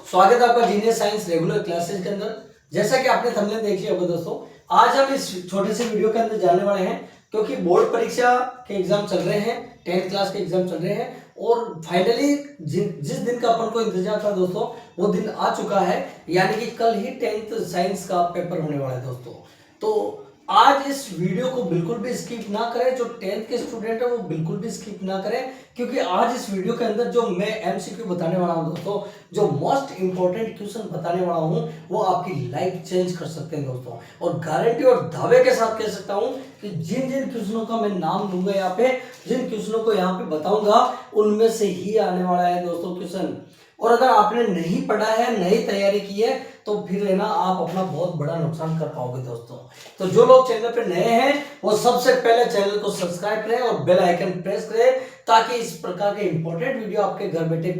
स्वागत है आपका जीनियस साइंस रेगुलर क्लासेस के अंदर। जैसा कि आपने थंबनेल देख लिया होगा दोस्तों, आज हम इस छोटे से वीडियो के अंदर जानने वाले हैं क्योंकि बोर्ड परीक्षा के एग्जाम चल रहे हैं, 10th क्लास के एग्जाम चल रहे हैं और फाइनली जिस दिन का अपन को इंतजार था दोस्तों वो दिन आ चुका है, यानी कि कल ही 10th साइंस का पेपर होने वाला है दोस्तों। तो आज इस वीडियो को बिल्कुल भी स्किप ना करें, जो 10th के स्टूडेंट है वो बिल्कुल भी स्किप ना करें, क्योंकि आज इस वीडियो के अंदर जो मैं एमसीक्यू बताने वाला हूं दोस्तों, जो मोस्ट इंपॉर्टेंट क्वेश्चन बताने वाला हूं वो आपकी लाइफ चेंज कर सकते हैं दोस्तों। और गारंटी और दावे के साथ कह सकता हूं कि जिन जिन क्वेश्चनों का मैं नाम लूंगा यहाँ पे, जिन क्वेश्चनों को यहाँ पे बताऊंगा उनमें से ही आने वाला है दोस्तों क्वेश्चन। और अगर आपने नहीं पढ़ा है, नहीं तैयारी की है, तो फिर है ना आप अपना बहुत बड़ा नुकसान कर पाओगे दोस्तों। तो जो लोग चैनल पे नए हैं वो सबसे पहले चैनल को सब्सक्राइब करें और बेल आइकन प्रेस करें, ताकि इस प्रकार के इंपॉर्टेंट वीडियो आपके घर बैठे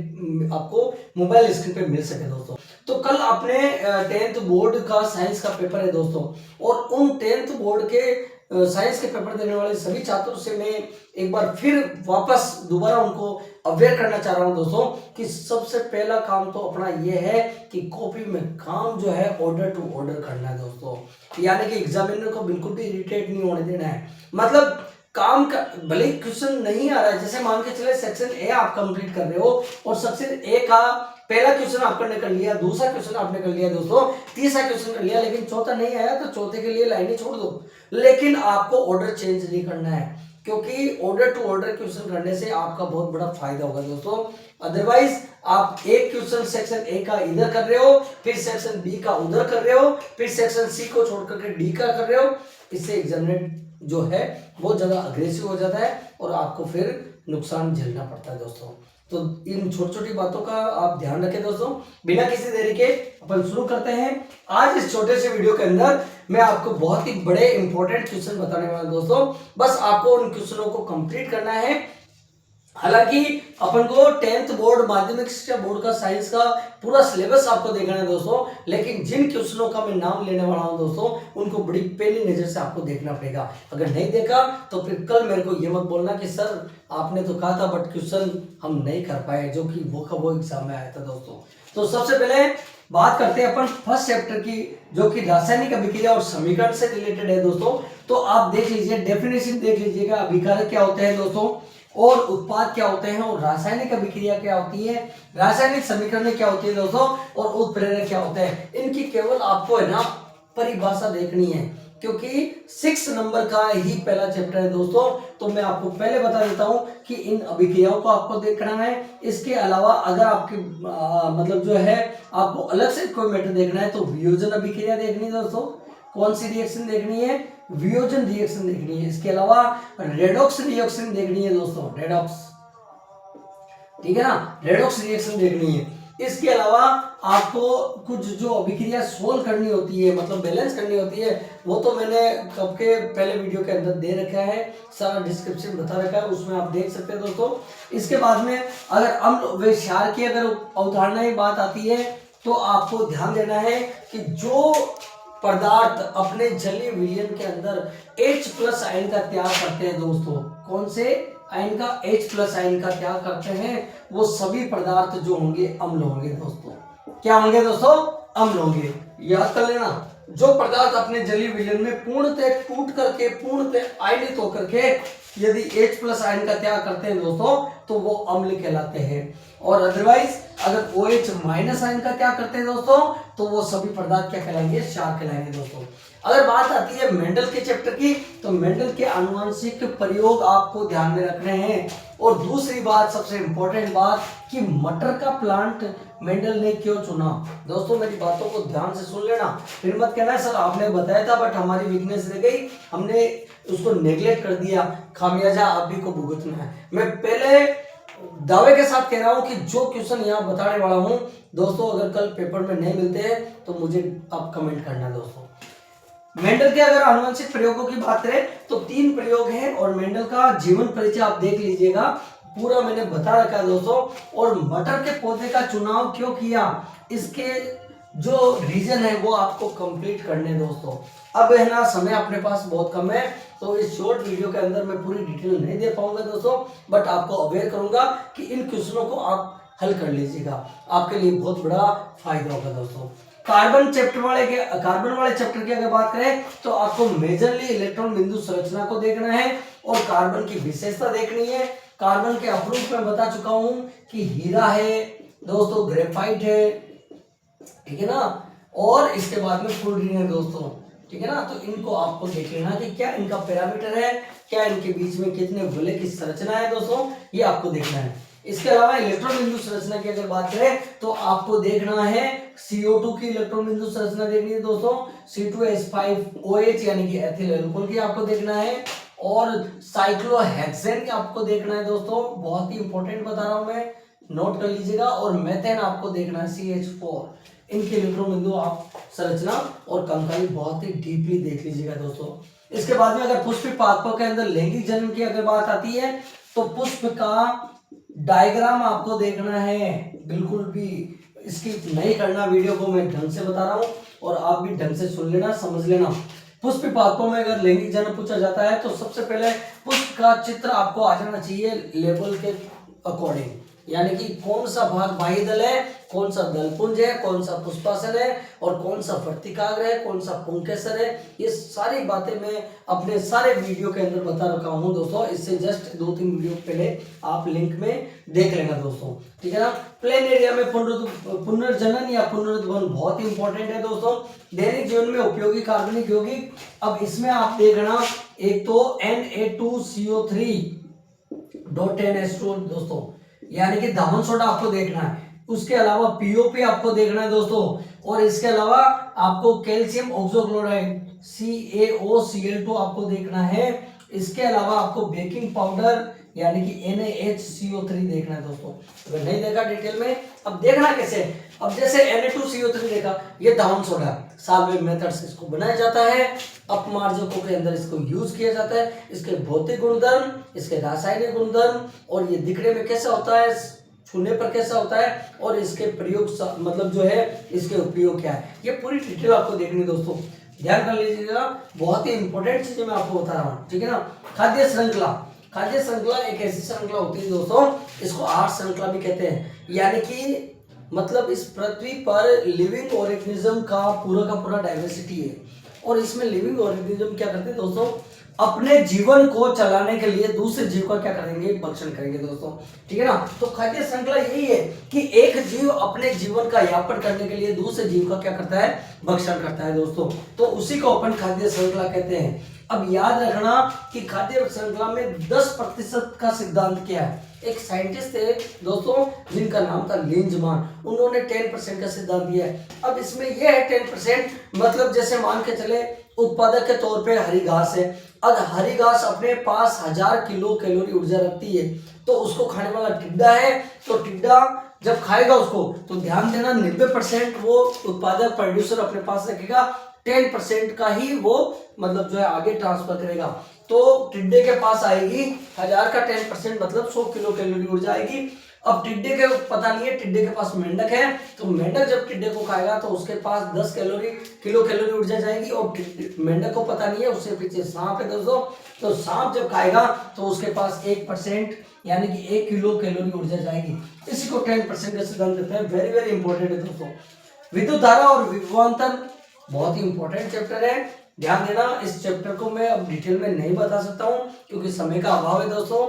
आपको मोबाइल स्क्रीन पे मिल सके दोस्तों। तो कल अपने 10th बोर्ड का साइंस का पेपर है दोस्तों, और उन 10th बोर्ड के साइंस के पेपर देने वाले सभी छात्रों से मैं एक बार फिर वापस दोबारा उनको अवेयर करना चाह रहा हूं दोस्तों कि सबसे पहला काम तो अपना ये है कि कॉपी में काम जो है ऑर्डर टू ऑर्डर करना है दोस्तों। यानी कि एग्जामिनर को बिल्कुल भी इरिटेट नहीं होने देना है। मतलब काम का भले ही क्वेश्चन नहीं आ रहा है, जैसे मान के चले सेक्शन ए आप कंप्लीट कर रहे हो और सेक्शन ए का पहला क्वेश्चन आपने कर लिया, दूसरा क्वेश्चन आपने कर लिया दोस्तों, तीसरा क्वेश्चन कर लिया, लेकिन चौथा नहीं आया तो चौथे के लिए लाइन छोड़ दो। लेकिन आपको ऑर्डर चेंज नहीं करना है, क्योंकि ऑर्डर टू ऑर्डर क्वेश्चन करने से आपका बहुत बड़ा फायदा होगा दोस्तों। अदरवाइज आप एक क्वेश्चन सेक्शन ए का इधर कर रहे हो, फिर सेक्शन बी का उधर कर रहे हो, फिर सेक्शन सी को छोड़ करके डी का कर रहे हो। इससे एग्जामिनर जो है बहुत ज्यादा अग्रेसिव हो जाता है और आपको फिर नुकसान झेलना पड़ता है दोस्तों। तो इन छोटी छोटी बातों का आप ध्यान रखें दोस्तों। बिना किसी देरी के अपन शुरू करते हैं। आज इस छोटे से वीडियो के अंदर मैं आपको बहुत ही बड़े इंपॉर्टेंट क्वेश्चन बताने वाला हूं दोस्तों। बस आपको उन क्वेश्चनों को कंप्लीट करना है। हालांकि अपन को 10th बोर्ड माध्यमिक शिक्षा बोर्ड का साइंस का पूरा सिलेबस आपको देखना है दोस्तों, लेकिन जिन क्वेश्चनों का मैं नाम लेने वाला हूं दोस्तों उनको बड़ी पहली नजर से आपको देखना पड़ेगा। अगर नहीं देखा तो फिर कल मेरे को ये मत बोलना कि सर आपने तो कहा था बट क्वेश्चन हम नहीं कर पाए, जो कि वो एग्जाम में आया था दोस्तों। तो सबसे पहले बात करते हैं अपन फर्स्ट चैप्टर की, जो कि रासायनिक अभिक्रिया और समीकरण से रिलेटेड है दोस्तों। तो आप देख लीजिए, डेफिनेशन देख लीजिएगा, अभिकारक क्या होते हैं दोस्तों और उत्पाद क्या होते हैं, और रासायनिक अभिक्रिया क्या होती है, रासायनिक समीकरण क्या होती है दोस्तों, और उत्प्रेरक क्या होते हैं। इनकी केवल आपको है ना परिभाषा देखनी है, क्योंकि 6 नंबर का ही पहला चैप्टर है दोस्तों। तो मैं आपको पहले बता देता हूं कि इन अभिक्रियाओं को आपको देखना है। इसके अलावा अगर आपकी मतलब जो है आपको अलग से कोई मैटर देखना है तो वियोजन अभिक्रिया देखनी है दोस्तों। कौन सी रिएक्शन देखनी है? वियोजन रिएक्शन देखनी है। इसके अलावा रेडॉक्स रिएक्शन देखनी है दोस्तों, रेडॉक्स, ठीक है ना, रेडॉक्स रिएक्शन देखनी है। इसके अलावा आपको कुछ जो अभिक्रिया सोल्व करनी होती है, मतलब बैलेंस करनी होती है, वो तो मैंने कब के पहले वीडियो के अंदर दे रखा है, सारा डिस्क्रिप्शन बता रखा है, उसमें आप देख सकते हैं दोस्तों। इसके बाद में अगर अम्ल व क्षार की अगर अवधारणा की बात आती है तो आपको ध्यान देना है कि जो पदार्थ अपने जलीय विलयन के अंदर H+ आयन का त्याग करते हैं दोस्तों, कौन से आयन का? H+ आयन का त्याग करते हैं, वो सभी पदार्थ जो होंगे अम्ल होंगे दोस्तों। क्या होंगे दोस्तों? अम्ल होंगे। याद कर लेना, जो पदार्थ अपने जलीय विलयन में पूर्णतः टूट करके, पूर्णतः आयनित होकर के यदि H+ आयन का त्याग करते हैं दोस्तों तो वो अम्ल कहलाते हैं। और अदरवाइज अगर OH- आयन का त्याग करते हैं दोस्तों तो वो सभी पदार्थ क्या कहलाएंगे? क्षार कहलाएंगे दोस्तों। अगर बात आती है मेंडल के चैप्टर की, तो मेंडल के आनुवंशिक प्रयोग आपको ध्यान में रखने हैं। और दूसरी बात, सबसे इंपॉर्टेंट बात, कि मटर का प्लांट मेंडल ने क्यों चुना दोस्तों। मेरी बातों को ध्यान से सुन लेना, फिर मत कहना सर आपने बताया था बट हमारी वीकनेस रह गई, हमने उसको नेग्लेक्ट कर दिया, खामियाजा आप भी को भुगतना है। मैं पहले दावे के साथ कह रहा हूं कि जो क्वेश्चन यहाँ बताने वाला हूं दोस्तों, अगर कल पेपर में नहीं मिलते हैं तो मुझे आप कमेंट करना दोस्तों। मेंडल के अगर आनुवंशिक प्रयोगों की बात करें तो 3 प्रयोग हैं, और मेंडल का जीवन परिचय आप देख लीजिएगा, पूरा मैंने बता रखा है दोस्तों। और मटर के पौधे का चुनाव क्यों किया, इसके जो रीजन है वो आपको कंप्लीट करने दोस्तों। अब है ना समय अपने पास बहुत कम है, तो इस शॉर्ट वीडियो के अंदर मैं पूरी डिटेल नहीं दे पाऊंगा दोस्तों, बट आपको अवेयर करूंगा कि इन क्वेश्चनों को आप हल कर लीजिएगा, आपके लिए बहुत बड़ा फायदा होगा दोस्तों। कार्बन वाले चैप्टर की अगर बात करें तो आपको मेजरली इलेक्ट्रॉन बिंदु संरचना को देखना है और कार्बन की विशेषता देखनी है। कार्बन के अप्रूफ में बता चुका हूं कि हीरा है दोस्तों, ग्रेफाइट है, ठीक है ना, और इसके बाद में फ्लोरीन है दोस्तों, ठीक है ना। तो इनको आपको देख लेना कि क्या इनका पैरामीटर है, क्या इनके बीच में कितने गोले की संरचना है दोस्तों, ये आपको देखना है। इसके अलावा इलेक्ट्रॉन बिंदु संरचना की अगर बात करें तो आपको देखना है CO2 की इलेक्ट्रॉन बिंदु संरचना देखनी है दोस्तों, C2H5OH यानी कि एथिल अल्कोहल की आपको देखना है, और साइक्लोहेक्सेन की आपको देखना है दोस्तों, बहुत ही इंपॉर्टेंट बता रहा हूं मैं, नोट कर लीजिएगा। और मेथेन आपको देखना है CH4, इनके इलेक्ट्रॉन बिंदु आप संरचना और कंकाली बहुत ही डीपली देख लीजिएगा दोस्तों। इसके बाद में अगर पुष्प पादपों के अंदर लैंगिक जन्म की अगर बात आती है तो पुष्प का डायग्राम आपको देखना है, बिल्कुल भी इसकी नहीं करना, वीडियो को मैं ढंग से बता रहा हूं और आप भी ढंग से सुन लेना, समझ लेना। पुष्प पादपों में अगर लैंगिक जन्म पूछा जाता है तो सबसे पहले पुष्प का चित्र आपको आ जाना चाहिए लेवल के अकॉर्डिंग, यानी कि कौन सा भाग बाह्य दल है, कौन सा दलपुंज है, कौन सा पुष्पासन है, और कौन सा वर्तिकाग्र है, कौन सा पुंकेसर है, ये सारी बातें मैं अपने सारे वीडियो के अंदर बता रखा हूं दोस्तों। इससे जस्ट 2-3 वीडियो पहले आप लिंक में देख लेना दोस्तों, ठीक है ना। प्लेन एरिया में पुनर्जनन या पुनरुत्पन्न बहुत ही इंपॉर्टेंट है दोस्तों, दैनिक जीवन में उपयोगी कार्बनिक यौगिक। अब इसमें आप देखना, एक तो Na2CO3.10H2 दोस्तों, यानी कि दामन सोडा आपको देखना है। उसके अलावा POP आपको देखना है दोस्तों, और इसके अलावा आपको कैल्शियम ऑक्सोक्लोराइड CaOCl2 आपको देखना है। इसके अलावा आपको बेकिंग पाउडर यानी कि NaHCO3 देखना है दोस्तों। अगर नहीं देखा डिटेल में, अब देखना कैसे, अब जैसे Na2CO3 देखा, ये दामन सोडा साल्वेज मेथड से इसको बनाया जाता है, अपमार्जकों के अंदर इसको यूज किया जाता है। इसके भौतिक गुणधर्म, इसके रासायनिक गुणधर्म, और ये दिखने में कैसा होता है, छूने पर कैसा होता है, और इसके प्रयोग मतलब जो है इसके उपयोग क्या है, ये पूरी डिटेल आपको देखनी दोस्तों, ध्यान कर लीजिएगा। बहुत ही इंपॉर्टेंट चीजें मैं आपको बता रहा हूँ, ठीक है ना। खाद्य श्रृंखला एक ऐसी श्रृंखला होती है दोस्तों, इसको आहार श्रृंखला भी कहते हैं, यानी कि मतलब इस पृथ्वी पर लिविंग ऑर्गेनिज्म का पूरा डाइवर्सिटी है, और इसमें लिविंग ऑर्गेनिज्म क्या करते हैं दोस्तों, अपने जीवन को चलाने के लिए दूसरे जीव का क्या करेंगे, भक्षण करेंगे दोस्तों, ठीक है ना। तो खाद्य श्रृंखला यही है कि एक जीव अपने जीवन का यापन करने के लिए दूसरे जीव का क्या करता है, भक्षण करता है दोस्तों, तो उसी को अपन खाद्य श्रृंखला कहते हैं। अब याद रखना कि खाद्य श्रृंखला में 10% का सिद्धांत क्या है। एक साइंटिस्ट थे दोस्तों जिनका नाम था लिंजमान, उन्होंने 10% का सिद्धांत दिया है। अब इसमें यह है 10%, मतलब जैसे मान के चले उत्पादक के तौर पे हरी घास है, अगर हरी घास अपने पास 1000 किलो कैलोरी ऊर्जा रखती है, तो उसको खाने वाला टिड्डा है, तो टिड्डा जब खाएगा उसको, तो ध्यान देना 90% वो उत्पादक प्रोड्यूसर अपने पास रखेगा, 10% का ही वो मतलब जो है आगे ट्रांसफर करेगा। तो टिड्डे के पास आएगी 1000 का 10% मतलब 100 किलो कैलोरी ऊर्जा आएगी। अब टिड्डे के पता नहीं है, टिड्डे के पास मेंढक है, तो मेंढक जब टिड्डे को खाएगा तो उसके पास 10 किलो कैलोरी ऊर्जा जाएगी, और मेंढक को पता नहीं है, उससे पीछे सांप है दोस्तों, तो सांप जब खाएगा तो उसके पास 1% यानी कि 1 किलो कैलोरी ऊर्जा जाएगी। इसी को 10% का सिद्धांत कहते हैं। वेरी इंपॉर्टेंट है दोस्तों। विद्युत धारा और विभवांतर बहुत ही इंपॉर्टेंट चैप्टर है, ध्यान देना। इस चैप्टर को मैं अब डिटेल में नहीं बता सकता हूं क्योंकि समय का अभाव है दोस्तों।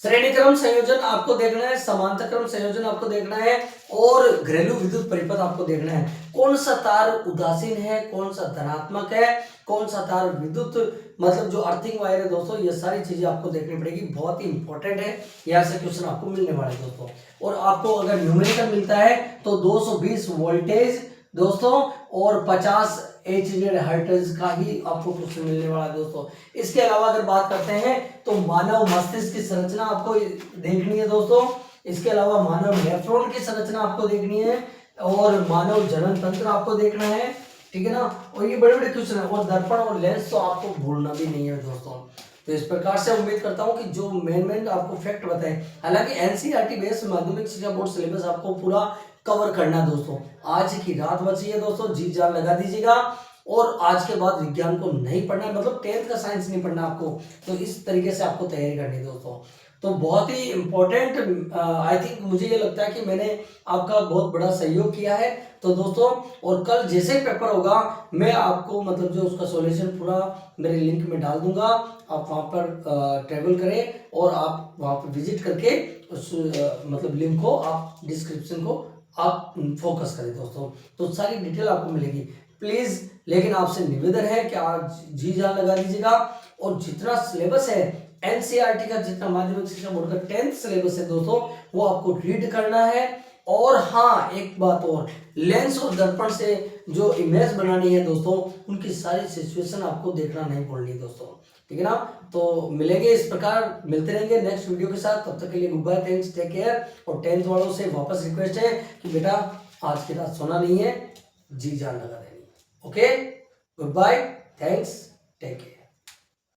श्रेणी क्रम संयोजन आपको देखना है, समांतर क्रम संयोजन आपको देखना है, और घरेलू विद्युत परिपथ आपको देखना है। कौन सा तार उदासीन है, कौन सा धनात्मक है, कौन सा तार विद्युत मतलब जो अर्थिंग वायर है दोस्तों, ये सारी चीजें आपको देखनी पड़ेगी, बहुत ही इंपॉर्टेंट है। यहाँ से क्वेश्चन आपको मिलने वाले दोस्तों। और आपको अगर न्यूमेरिकल मिलता है तो 220 वोल्टेज दोस्तों और 50 HZ हर्ट्ज का ही आपको क्वेश्चन मिलने वाला है दोस्तों। इसके अलावा अगर बात करते हैं तो मानव मस्तिष्क की संरचना आपको देखनी है दोस्तों। इसके अलावा मानव नेफ्रॉन की संरचना आपको देखनी है, और मानव जनन तंत्र आपको देखना है, ठीक है ना। और ये बड़े क्वेश्चन है, और दर्पण और लेंस तो आपको भूलना भी नहीं है दोस्तों। तो इस प्रकार से उम्मीद करता हूं कि जो मेन आपको फैक्ट बताए, हालांकि NCERT बेस्ड माध्यमिक शिक्षा बोर्ड सिलेबस आपको पूरा कवर करना दोस्तों। आज की रात बची है दोस्तों, जी जान लगा दीजिएगा, और आज के बाद विज्ञान को नहीं पढ़ना है, मतलब 10th का साइंस नहीं पढ़ना आपको, तो इस तरीके से आपको तैयारी करनी है दोस्तों। तो बहुत ही इम्पोर्टेंट आई थिंक मुझे ये लगता है कि मैंने आपका बहुत बड़ा सहयोग किया है। तो दोस्तों, और कल जैसे ही पेपर होगा मैं आपको मतलब जो उसका सॉल्यूशन पूरा मेरे लिंक में डाल दूंगा, आप वहाँ पर ट्रेवल करें और आप वहाँ पर विजिट करके उस मतलब लिंक को आप डिस्क्रिप्शन को आप फोकस करें दोस्तों, तो सारी डिटेल आपको मिलेगी। प्लीज लेकिन आपसे निवेदन है कि आप जी जान लगा दीजिएगा और जितना सिलेबस है एनसीईआरटी का, जितना माध्यमिक शिक्षा बोर्ड का 10th सिलेबस है दोस्तों, वो आपको रीड करना है। और हाँ, एक बात और, लेंस और दर्पण से जो इमेज बनानी है दोस्तों, उनकी सारी सिचुएशन आपको देखना नहीं भूलनी दोस्तों, ठीक है ना। तो मिलेंगे, इस प्रकार मिलते रहेंगे नेक्स्ट वीडियो के साथ। तब तक के लिए goodbye, thanks, take care. और 10th वालों से वापस रिक्वेस्ट है कि बेटा आज की रात सोना नहीं है, जी जान लगा देनी। Okay, goodbye, thanks, take care.